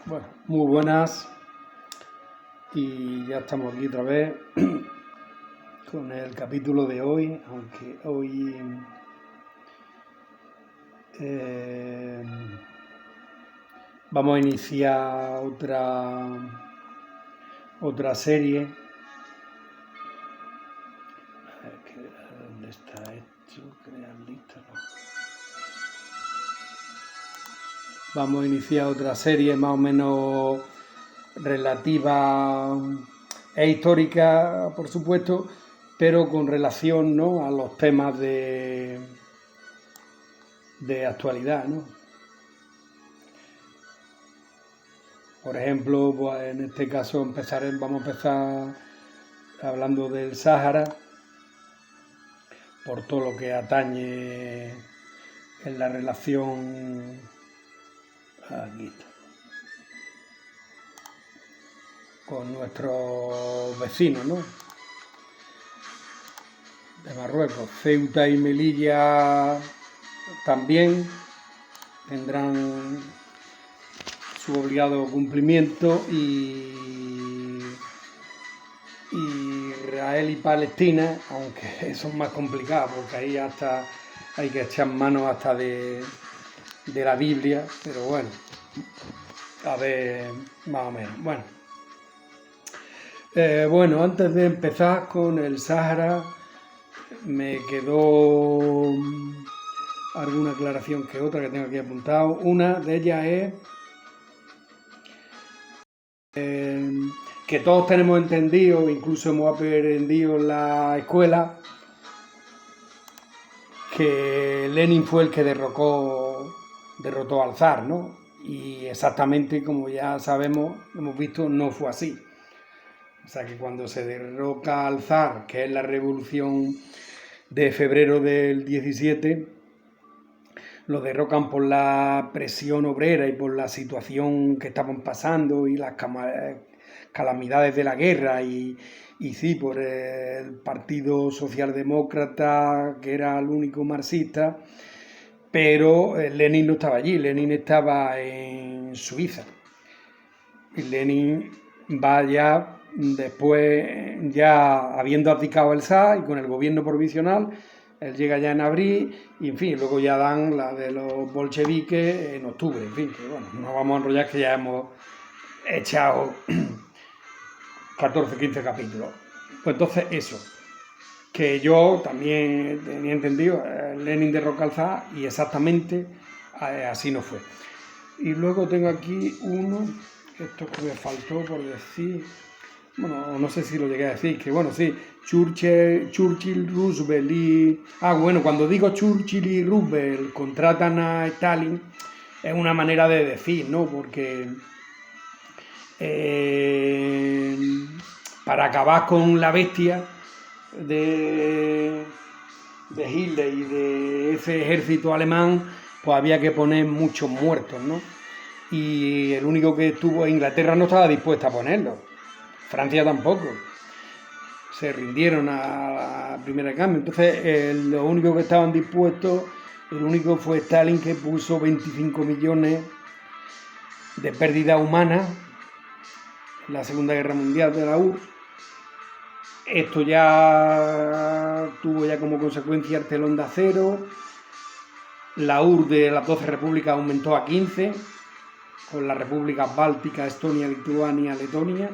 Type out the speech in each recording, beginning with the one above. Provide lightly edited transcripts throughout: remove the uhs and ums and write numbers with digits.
Bueno, muy buenas y ya estamos aquí otra vez con el capítulo de hoy, aunque hoy eh, vamos a iniciar otra serie. A ver, ¿dónde está esto? Crear lista, ¿no? Vamos a iniciar otra serie más o menos relativa e histórica, por supuesto, pero con relación, ¿no?, a los temas de actualidad, ¿no? Por ejemplo, pues en este caso vamos a empezar hablando del Sáhara, por todo lo que atañe en la relación aquí está, con nuestros vecinos, ¿no?, de Marruecos. Ceuta y Melilla también tendrán su obligado cumplimiento, y Israel y Palestina, aunque eso es más complicado porque ahí hasta hay que echar mano hasta de la Biblia, pero bueno, a ver, más o menos. Bueno, antes de empezar con el Sáhara, me quedó alguna aclaración que otra que tengo aquí apuntado. Una de ellas es que todos tenemos entendido, incluso hemos aprendido en la escuela, que Lenin fue el que derrotó al zar, ¿no? Y exactamente, como ya sabemos, hemos visto, no fue así. O sea que cuando se derroca al zar, que es la revolución de febrero del 17, lo derrocan por la presión obrera y por la situación que estaban pasando y las calamidades de la guerra, y sí, por el Partido Socialdemócrata, que era el único marxista, pero Lenin no estaba allí, Lenin estaba en Suiza. Y Lenin va ya después, ya habiendo abdicado el zar y con el gobierno provisional, él llega ya en abril, y en fin, luego ya dan la de los bolcheviques en octubre. En fin, que bueno, no vamos a enrollar, que ya hemos echado 14, 15 capítulos. Pues entonces eso, que yo también tenía entendido, Lenin derroca al zar, y exactamente así no fue. Y luego tengo aquí uno, esto que me faltó por decir, bueno, no sé si lo llegué a decir, que bueno, sí, Churchill, Roosevelt y... bueno, cuando digo Churchill y Roosevelt contratan a Stalin, es una manera de decir, ¿no? Porque para acabar con la bestia de Hitler y de ese ejército alemán, pues había que poner muchos muertos, ¿no? Y el único que estuvo, Inglaterra no estaba dispuesta a ponerlo, Francia tampoco, se rindieron a la primera cambio. Entonces lo único que estaban dispuestos, el único fue Stalin, que puso 25 millones de pérdida humana en la Segunda Guerra Mundial de la URSS. Esto ya tuvo ya como consecuencia el telón de acero. La URSS de las 12 repúblicas aumentó a 15, con las repúblicas bálticas, Estonia, Lituania, Letonia.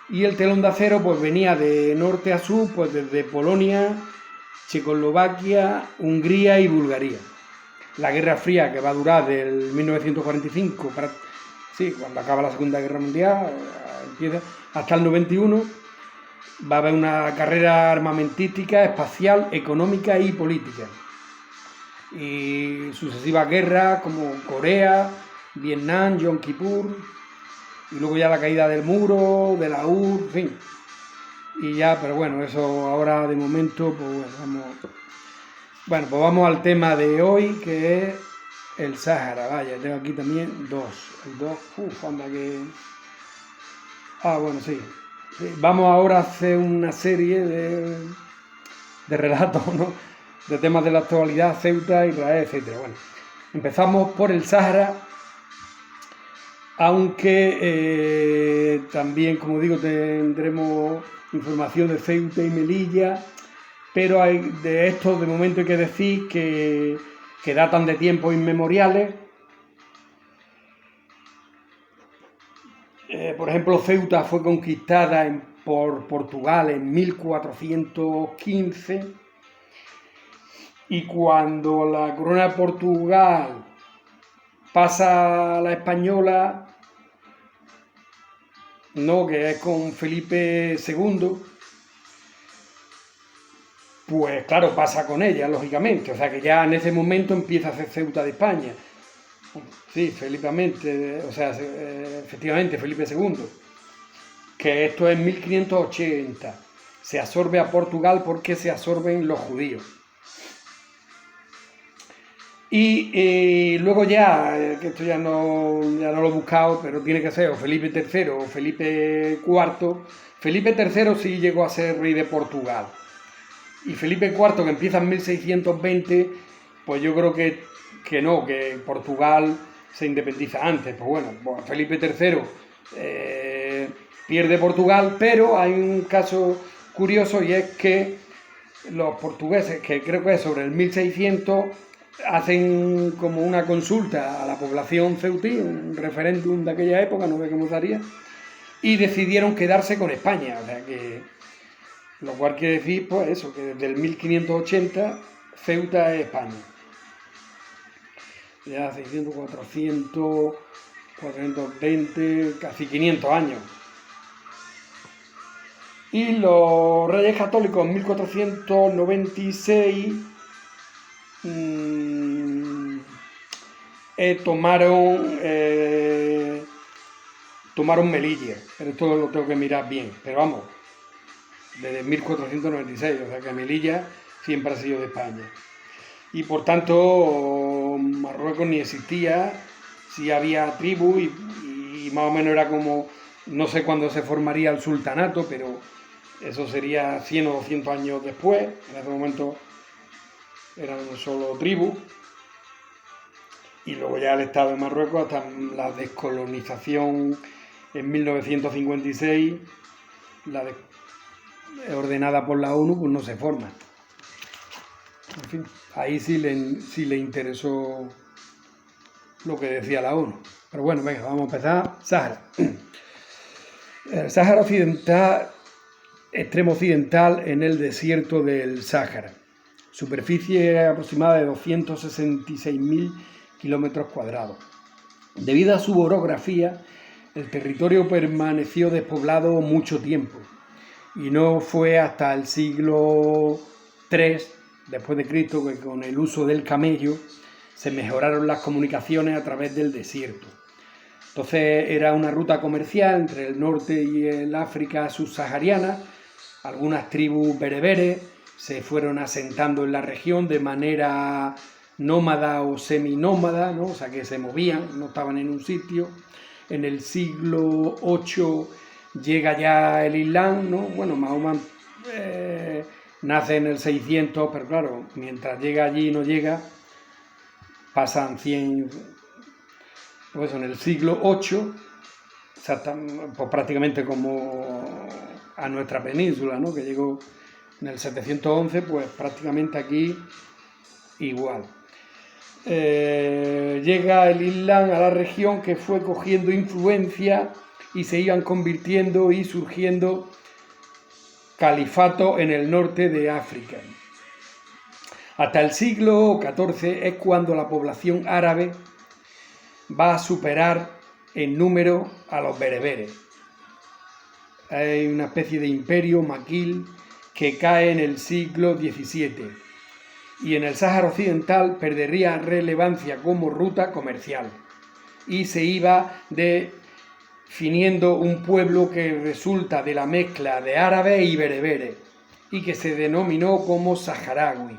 Y el telón de acero pues venía de norte a sur, pues desde Polonia, Checoslovaquia, Hungría y Bulgaria. La Guerra Fría, que va a durar del 1945, cuando acaba la Segunda Guerra Mundial, empieza hasta el 91, va a haber una carrera armamentística, espacial, económica y política. Y sucesivas guerras como Corea, Vietnam, Yom Kippur, y luego ya la caída del muro, de la URSS, en fin. Y ya, pero bueno, eso ahora de momento, pues bueno, pues vamos al tema de hoy, que es el Sáhara. Vaya, tengo aquí también dos. Anda que... bueno, sí. Vamos ahora a hacer una serie de relatos, ¿no?, de temas de la actualidad, Ceuta, Israel, etc. Bueno, empezamos por el Sáhara. aunque también, como digo, tendremos información de Ceuta y Melilla, pero de estos de momento hay que decir que datan de tiempos inmemoriales. Por ejemplo, Ceuta fue conquistada por Portugal en 1415 y cuando la corona de Portugal pasa a la española, ¿no?, que es con Felipe II, pues claro, pasa con ella, lógicamente. O sea que ya en ese momento empieza a ser Ceuta de España. Sí, efectivamente, Felipe II. Que esto es 1580. Se absorbe a Portugal porque se absorben los judíos. Y luego ya, que esto ya no lo he buscado, pero tiene que ser o Felipe III o Felipe IV. Felipe III sí llegó a ser rey de Portugal. Y Felipe IV, que empieza en 1620, pues yo creo que no, que Portugal se independiza antes. Pues bueno, Felipe III pierde Portugal, pero hay un caso curioso y es que los portugueses, que creo que es sobre el 1600, hacen como una consulta a la población ceutí, un referéndum de aquella época, no sé cómo sería, y decidieron quedarse con España. O sea que, lo cual quiere decir, pues eso, que desde el 1580 Ceuta es España. Ya 600, 400, 420, casi 500 años. Y los Reyes Católicos en 1496 tomaron Melilla, pero esto lo tengo que mirar bien, pero vamos, desde 1496, o sea que Melilla siempre ha sido de España. Y por tanto, Marruecos ni existía, sí había tribus y más o menos era como, no sé cuándo se formaría el sultanato, pero eso sería 100 o 200 años después. En ese momento eran solo tribus. Y luego ya el Estado de Marruecos, hasta la descolonización en 1956, ordenada por la ONU, pues no se forma. En fin, ahí sí le interesó lo que decía la ONU. Pero bueno, venga, vamos a empezar. Sáhara. El Sáhara Occidental, extremo occidental en el desierto del Sáhara. Superficie aproximada de 266.000 kilómetros cuadrados. Debido a su orografía, el territorio permaneció despoblado mucho tiempo y no fue hasta el siglo III después de Cristo que con el uso del camello se mejoraron las comunicaciones a través del desierto. Entonces era una ruta comercial entre el norte y el África subsahariana. Algunas tribus bereberes se fueron asentando en la región de manera nómada o seminómada, ¿no? O sea que se movían, no estaban en un sitio. En el siglo VIII llega ya el Islam, ¿no? Bueno, Mahoma nace en el 600, pero claro, mientras llega allí no llega, pasan 100, pues en el siglo VIII, pues prácticamente como a nuestra península, ¿no?, que llegó en el 711, pues prácticamente aquí igual. Llega el Islam a la región, que fue cogiendo influencia y se iban convirtiendo y surgiendo califatos en el norte de África. Hasta el siglo XIV es cuando la población árabe va a superar en número a los bereberes. Hay una especie de imperio maquil que cae en el siglo XVII y en el Sáhara Occidental perdería relevancia como ruta comercial y se iba definiendo un pueblo que resulta de la mezcla de árabes y bereberes y que se denominó como saharaui.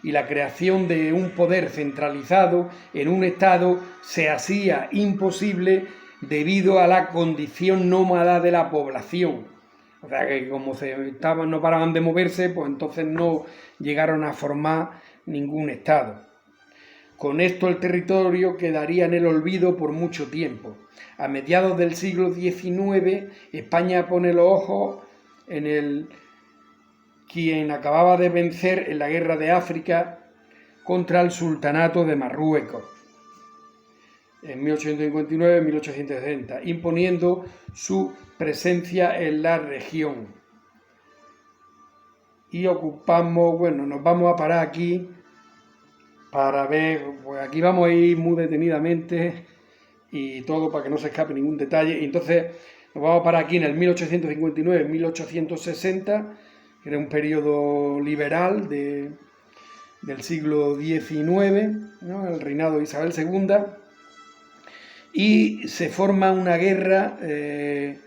Y la creación de un poder centralizado en un estado se hacía imposible debido a la condición nómada de la población. O sea que como no paraban de moverse, pues entonces no llegaron a formar ningún estado. Con esto el territorio quedaría en el olvido por mucho tiempo. A mediados del siglo XIX, España pone los ojos en quien acababa de vencer en la guerra de África contra el sultanato de Marruecos en 1859-1860, imponiendo su presencia en la región. Y ocupamos, bueno, nos vamos a parar aquí para ver, pues aquí vamos a ir muy detenidamente y todo para que no se escape ningún detalle. Y entonces nos vamos a parar aquí en el 1859-1860, que era un periodo liberal del siglo XIX, ¿no? El reinado de Isabel II, y se forma una guerra en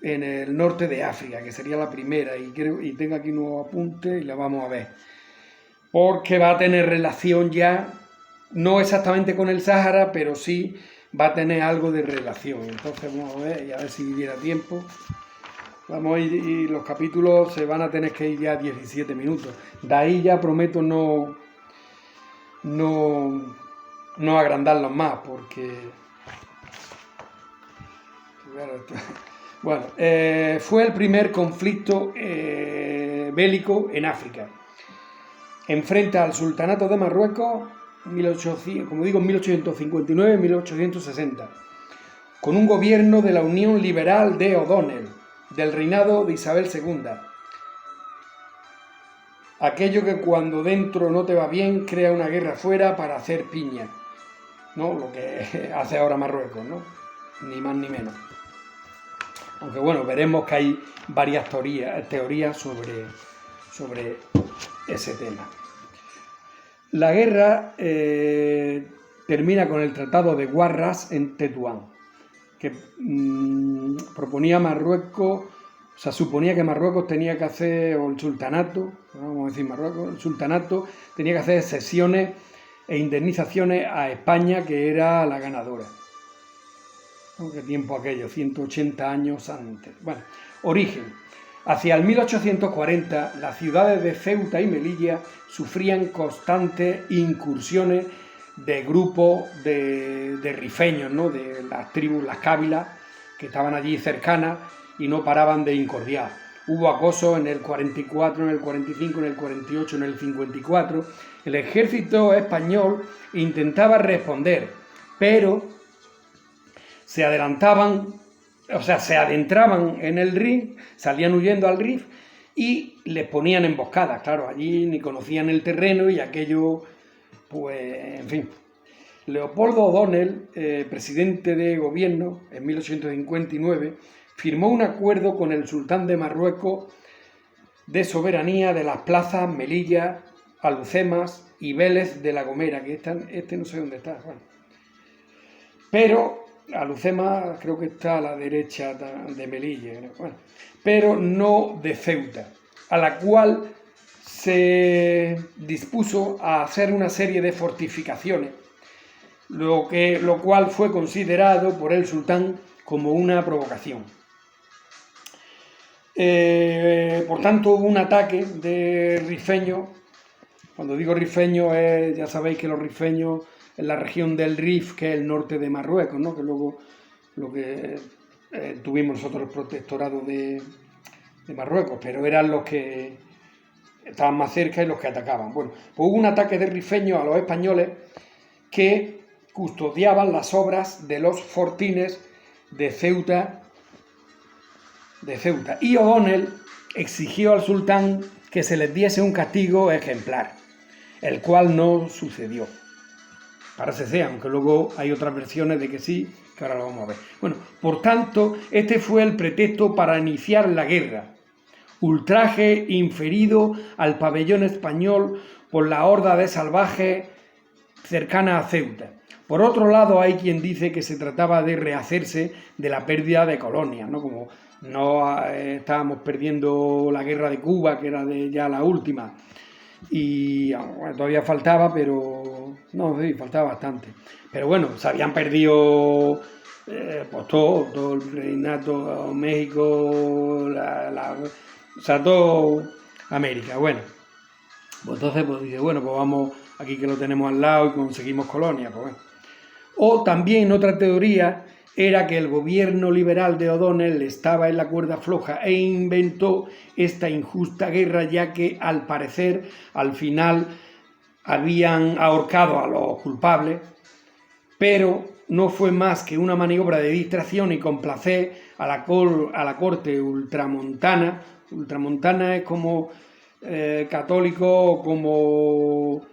el norte de África, que sería la primera, y tengo aquí unos apuntes y la vamos a ver, porque va a tener relación ya, no exactamente con el Sáhara, pero sí va a tener algo de relación. Entonces vamos a ver, y a ver si diera tiempo. Vamos a ir, y los capítulos se van a tener que ir ya 17 minutos. De ahí ya prometo no agrandarlos más, porque... Bueno, fue el primer conflicto bélico en África. Enfrenta al Sultanato de Marruecos, como digo, en 1859-1860, con un gobierno de la Unión Liberal de O'Donnell, del reinado de Isabel II. Aquello que cuando dentro no te va bien, crea una guerra fuera para hacer piña, ¿no? Lo que hace ahora Marruecos, ¿no? Ni más ni menos. Aunque bueno, veremos que hay varias teorías sobre ese tema. La guerra termina con el Tratado de Guarras en Tetuán, que proponía Marruecos, o sea, suponía que Marruecos tenía que hacer, o el sultanato, vamos a decir Marruecos, el sultanato tenía que hacer cesiones e indemnizaciones a España, que era la ganadora. ¿Qué tiempo aquello? 180 años antes. Bueno, origen. Hacia el 1840, las ciudades de Ceuta y Melilla sufrían constantes incursiones de grupos de rifeños, ¿no? De las tribus, las cábilas, que estaban allí cercanas y no paraban de incordiar. Hubo acoso en el 44, en el 45, en el 48, en el 54. El ejército español intentaba responder, pero se adelantaban, o sea, se adentraban en el Rif, salían huyendo al Rif y les ponían emboscadas. Claro, allí ni conocían el terreno y aquello, pues, en fin. Leopoldo O'Donnell, presidente de gobierno en 1859, firmó un acuerdo con el sultán de Marruecos de soberanía de las plazas Melilla, Alhucemas y Vélez de la Gomera, que este no sé dónde está, bueno. Pero Alhucemas creo que está a la derecha de Melilla, bueno, pero no de Ceuta, a la cual se dispuso a hacer una serie de fortificaciones, lo cual fue considerado por el sultán como una provocación. Por tanto, hubo un ataque de rifeños. Cuando digo rifeños, ya sabéis que los rifeños en la región del Rif, que es el norte de Marruecos, ¿no? Que luego lo que tuvimos nosotros el protectorado de Marruecos, pero eran los que estaban más cerca y los que atacaban. Bueno, pues hubo un ataque de rifeños a los españoles que custodiaban las obras de los fortines de Ceuta. Y O'Donnell exigió al sultán que se les diese un castigo ejemplar, el cual no sucedió. Parece ser, aunque luego hay otras versiones de que sí, que ahora lo vamos a ver. Bueno, por tanto, este fue el pretexto para iniciar la guerra. Ultraje inferido al pabellón español por la horda de salvajes cercana a Ceuta. Por otro lado, hay quien dice que se trataba de rehacerse de la pérdida de colonias, ¿no? Como no estábamos perdiendo la guerra de Cuba, que era ya la última, y bueno, todavía faltaba, pero no, sí, faltaba bastante. Pero bueno, se habían perdido pues todo el reinato, México, o sea, todo América. Bueno, pues entonces pues dice, bueno, pues vamos aquí que lo tenemos al lado y conseguimos colonias. Pues. O también otra teoría era que el gobierno liberal de O'Donnell estaba en la cuerda floja e inventó esta injusta guerra, ya que al parecer al final habían ahorcado a los culpables, pero no fue más que una maniobra de distracción y complacer a la corte ultramontana. Ultramontana es como católico, como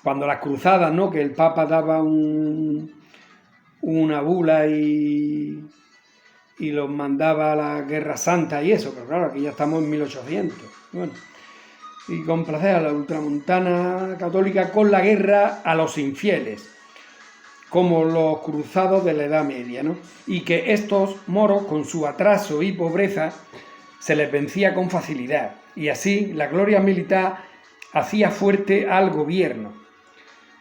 cuando las cruzadas, ¿no? Que el Papa daba una bula y los mandaba a la Guerra Santa y eso, pero claro, aquí ya estamos en 1800. Bueno, y complacer a la ultramontana católica con la guerra a los infieles, como los cruzados de la Edad Media, ¿no? Y que estos moros, con su atraso y pobreza, se les vencía con facilidad. Y así la gloria militar hacía fuerte al gobierno.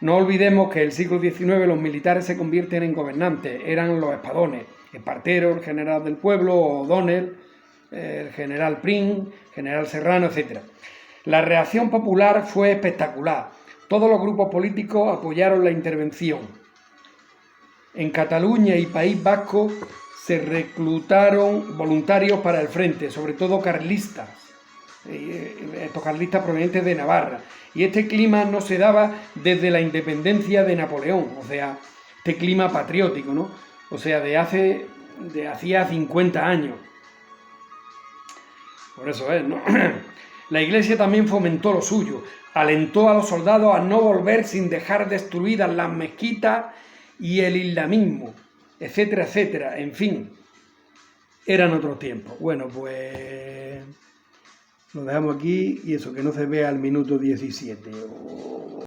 No olvidemos que en el siglo XIX los militares se convierten en gobernantes, eran los espadones, Espartero, el general del pueblo, O'Donnell, el general Prim, general Serrano, etc. La reacción popular fue espectacular. Todos los grupos políticos apoyaron la intervención. En Cataluña y País Vasco se reclutaron voluntarios para el frente, sobre todo carlistas, estos carlistas provenientes de Navarra. Y este clima no se daba desde la independencia de Napoleón, o sea, este clima patriótico, ¿no? O sea, de hacía 50 años. Por eso es, ¿no? La Iglesia también fomentó lo suyo, alentó a los soldados a no volver sin dejar destruidas las mezquitas y el islamismo, etcétera, etcétera. En fin, eran otros tiempos. Bueno, pues lo dejamos aquí y eso, que no se vea al minuto 17.